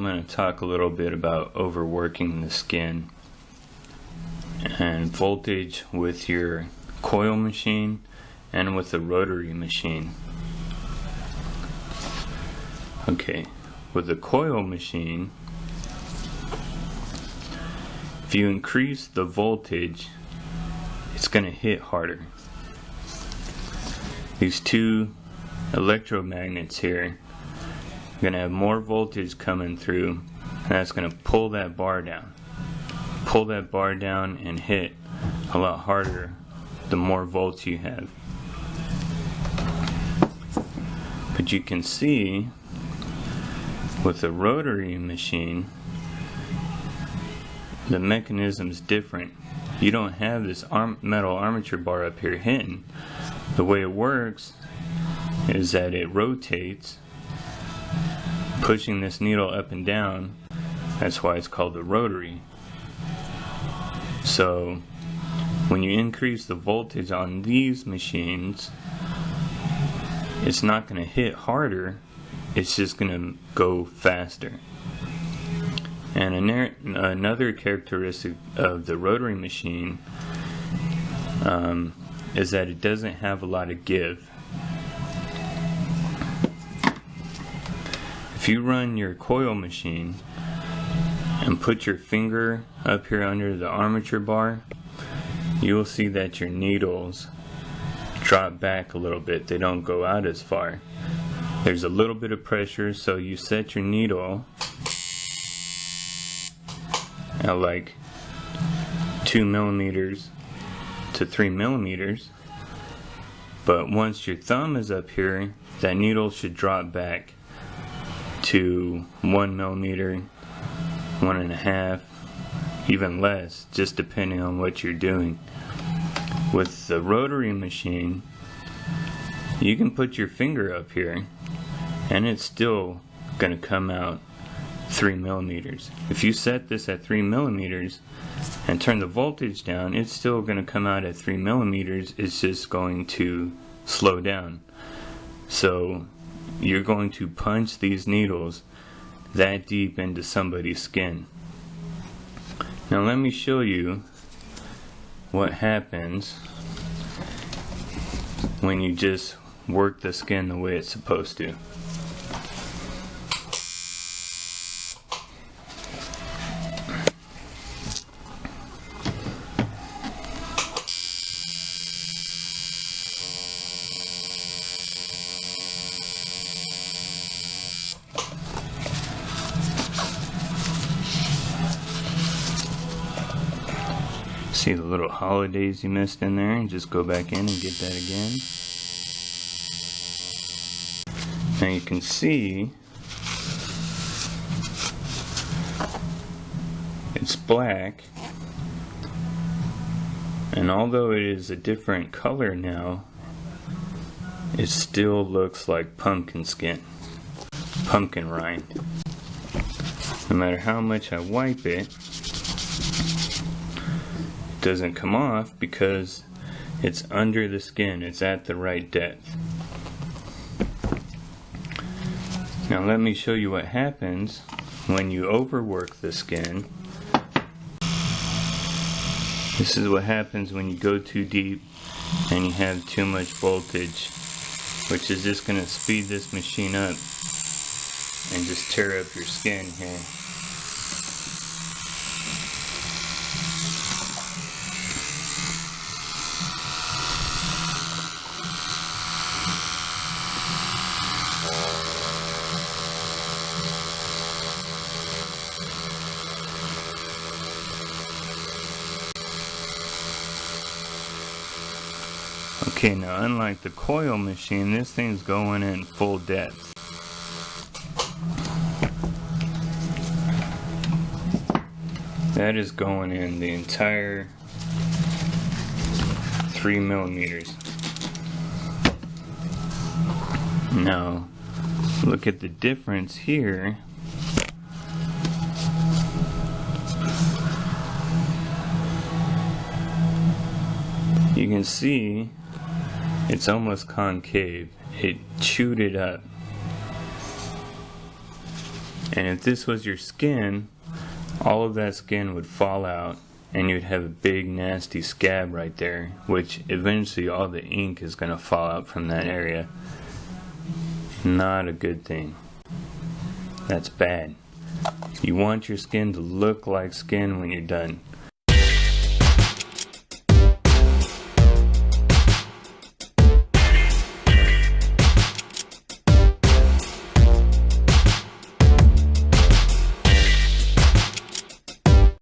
going to talk a little bit about overworking the skin and voltage with your coil machine and with the rotary machine. Okay, with the coil machine, if you increase the voltage, it's going to hit harder. These two electromagnets here are going to have more voltage coming through, and that's going to pull that bar down. Pull that bar down and hit a lot harder the more volts you have. But you can see with the rotary machine, the mechanism's different. You don't have this metal armature bar up here hitting. The way it works is that it rotates, pushing this needle up and down. That's why it's called the rotary. So when you increase the voltage on these machines, it's not going to hit harder, it's just going to go faster. And another characteristic of the rotary machine is that it doesn't have a lot of give. If you run your coil machine and put your finger up here under the armature bar, you will see that your needles drop back a little bit. They don't go out as far. There's a little bit of pressure, so you set your needle at like 2 millimeters to 3 millimeters, but once your thumb is up here, that needle should drop back to 1 millimeter, 1.5, even less, just depending on what you're doing. With the rotary machine, you can put your finger up here and it's still going to come out 3 millimeters. If you set this at 3 millimeters and turn the voltage down, it's still going to come out at 3 millimeters. It's just going to slow down. So you're going to punch these needles that deep into somebody's skin. Now let me show you what happens when you just work the skin the way it's supposed to. See the little holidays you missed in there, and just go back in and get that again. Now you can see it's black, and although it is a different color now, it still looks like pumpkin skin, pumpkin rind. No matter how much I wipe it, doesn't come off because it's under the skin, it's at the right depth. Now let me show you what happens when you overwork the skin. This is what happens when you go too deep and you have too much voltage, which is just going to speed this machine up and just tear up your skin here. Okay, now unlike the coil machine, this thing's going in full depth. That is going in the entire 3 millimeters. Now, look at the difference here. You can see it's almost concave. It chewed it up. And if this was your skin, all of that skin would fall out and you'd have a big nasty scab right there, which eventually all the ink is going to fall out from that area. Not a good thing. That's bad. You want your skin to look like skin when you're done.